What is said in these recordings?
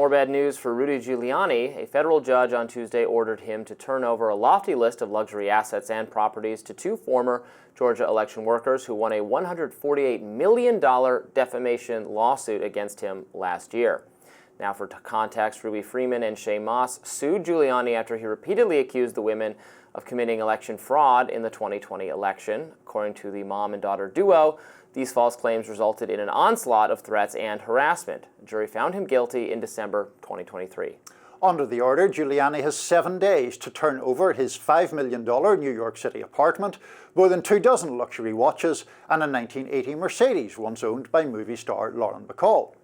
more bad news for Rudy Giuliani. A federal judge on Tuesday ordered him to turn over a lofty list of luxury assets and properties to two former Georgia election workers who won a $148 million defamation lawsuit against him last year. Now, for context, Ruby Freeman and Shay Moss sued Giuliani after he repeatedly accused the women of committing election fraud in the 2020 election. According to the mom and daughter duo, these false claims resulted in an onslaught of threats and harassment. A jury found him guilty in December 2023. Under the order, Giuliani has 7 days to turn over his $5 million New York City apartment, more than 24 luxury watches, and a 1980 Mercedes once owned by movie star Lauren Bacall.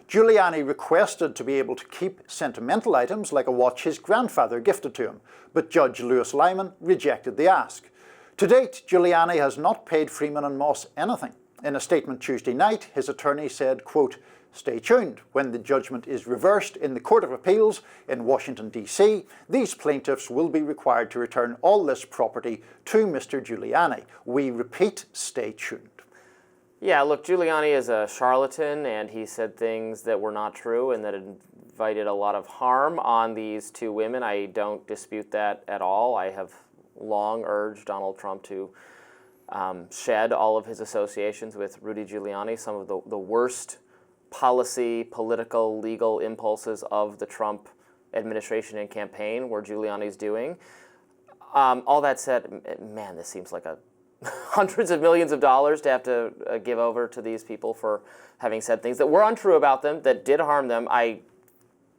Giuliani requested to be able to keep sentimental items like a watch his grandfather gifted to him, but Judge Lewis Lyman rejected the ask. To date, Giuliani has not paid Freeman and Moss anything. In a statement Tuesday night, his attorney said, quote, "Stay tuned. When the judgment is reversed in the Court of Appeals in Washington, D.C., these plaintiffs will be required to return all this property to Mr. Giuliani. We repeat, stay tuned." Yeah, look, Giuliani is a charlatan, and he said things that were not true and that invited a lot of harm on these two women. I don't dispute that at all. I have long urged Donald Trump to shed all of his associations with Rudy Giuliani, some of the worst policy, political, legal impulses of the Trump administration and campaign were Giuliani's doing. All that said, man, this seems like a hundreds of millions of dollars to have to give over to these people for having said things that were untrue about them, that did harm them. I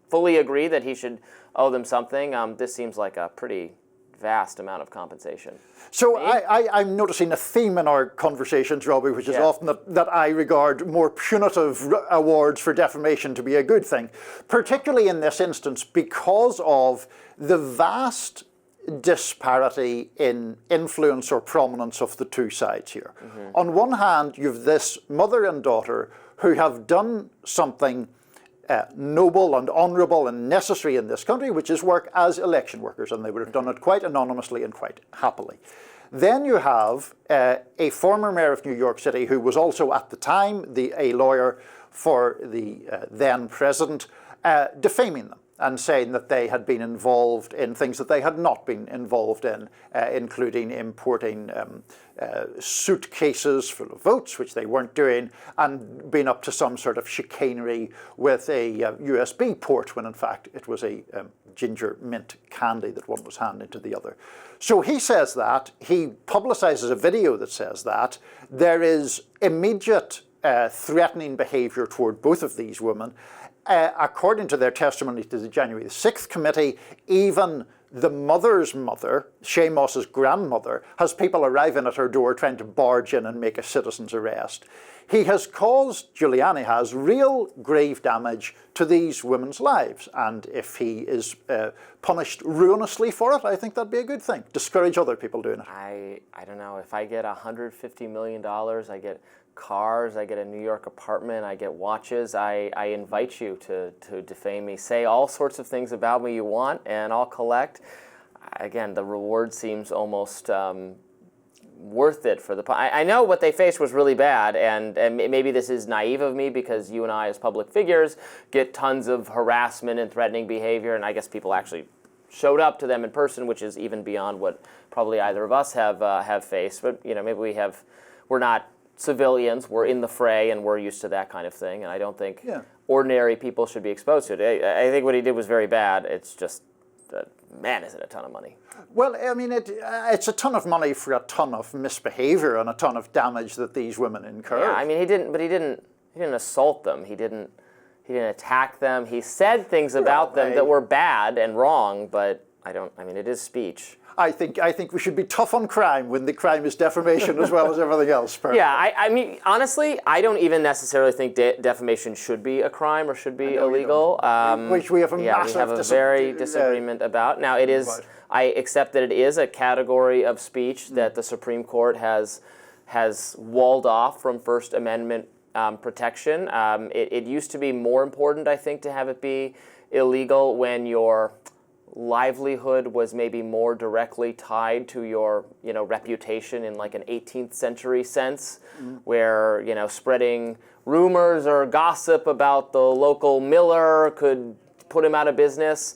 fully agree that he should owe them something. This seems like a pretty vast amount of compensation. So I'm noticing a theme in our conversations, Robby, which is often that I regard more punitive awards for defamation to be a good thing, particularly in this instance because of the vast disparity in influence or prominence of the two sides here. Mm-hmm. On one hand, you've this mother and daughter who have done something noble and honourable and necessary in this country, which is work as election workers, and they would have done it quite anonymously and quite happily. Then you have a former mayor of New York City who was also at the time a lawyer for the then president, defaming them and saying that they had been involved in things that they had not been involved in, including importing suitcases full of votes, which they weren't doing, and being up to some sort of chicanery with a USB port when in fact it was a ginger mint candy that one was handing to the other. So he says that, he publicizes a video that says that. There is immediate threatening behavior toward both of these women. According to their testimony to the January the 6th committee, even the mother's mother, Shay Moss's grandmother, has people arriving at her door trying to barge in and make a citizen's arrest. He has caused, Giuliani has, real grave damage to these women's lives. And if he is punished ruinously for it, I think that'd be a good thing. Discourage other people doing it. I don't know. If I get $150 million, I get cars, I get a New York apartment, I get watches, I invite you to defame me. Say all sorts of things about me you want, and I'll collect. Again, the reward seems almost worth it for the... I know what they faced was really bad, and maybe this is naive of me because you and I as public figures get tons of harassment and threatening behavior, and I guess people actually showed up to them in person, which is even beyond what probably either of us have faced. But you know, maybe we're not civilians, we're in the fray, and we're used to that kind of thing, and I don't think ordinary people should be exposed to it. I think what he did was very bad. It's just, man, is it a ton of money. Well, I mean, it's a ton of money for a ton of misbehavior and a ton of damage that these women incurred. Yeah, I mean, he didn't assault them. He didn't attack them. He said things about them that were bad and wrong, but I mean, it is speech. I think we should be tough on crime when the crime is defamation as well as everything else. Yeah, I mean, honestly, I don't even necessarily think defamation should be a crime or should be illegal. Which we have a very disagreement about. Now, it is. I accept that it is a category of speech that the Supreme Court has walled off from First Amendment protection. It used to be more important, I think, to have it be illegal when your livelihood was maybe more directly tied to your, reputation in like an 18th century sense, where, spreading rumors or gossip about the local miller could put him out of business.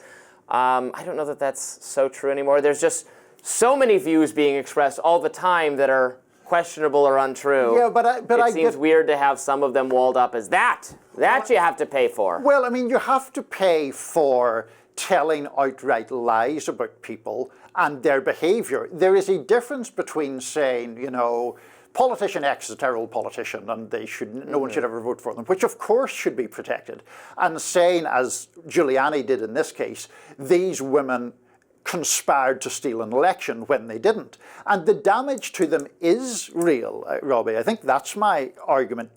I don't know that that's so true anymore. There's just so many views being expressed all the time that are questionable or untrue. Yeah, but it seems weird to have some of them walled up as that you have to pay for. Well, I mean, you have to pay for telling outright lies about people and their behavior. There is a difference between saying, you know, politician X is a terrible politician and no one should ever vote for them, which of course should be protected, and saying, as Giuliani did in this case, these women conspired to steal an election when they didn't. And the damage to them is real, Robby. I think that's my argument.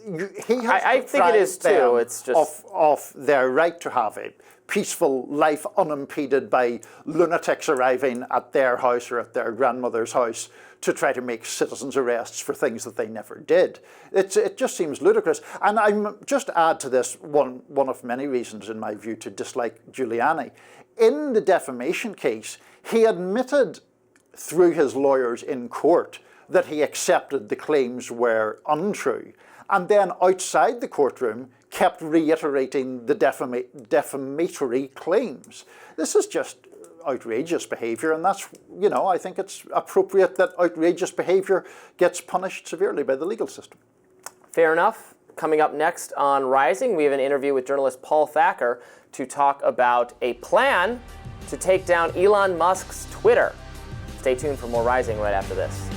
I think it is too. It's just of their right to have a peaceful life unimpeded by lunatics arriving at their house or at their grandmother's house to try to make citizens' arrests for things that they never did. It just seems ludicrous. And I just add to this one of many reasons, in my view, to dislike Giuliani. In the defamation case, he admitted through his lawyers in court that he accepted the claims were untrue, and then outside the courtroom kept reiterating the defamatory claims. This is just outrageous behaviour, and that's, you know, I think it's appropriate that outrageous behaviour gets punished severely by the legal system. Fair enough. Coming up next on Rising, we have an interview with journalist Paul Thacker to talk about a plan to take down Elon Musk's Twitter. Stay tuned for more Rising right after this.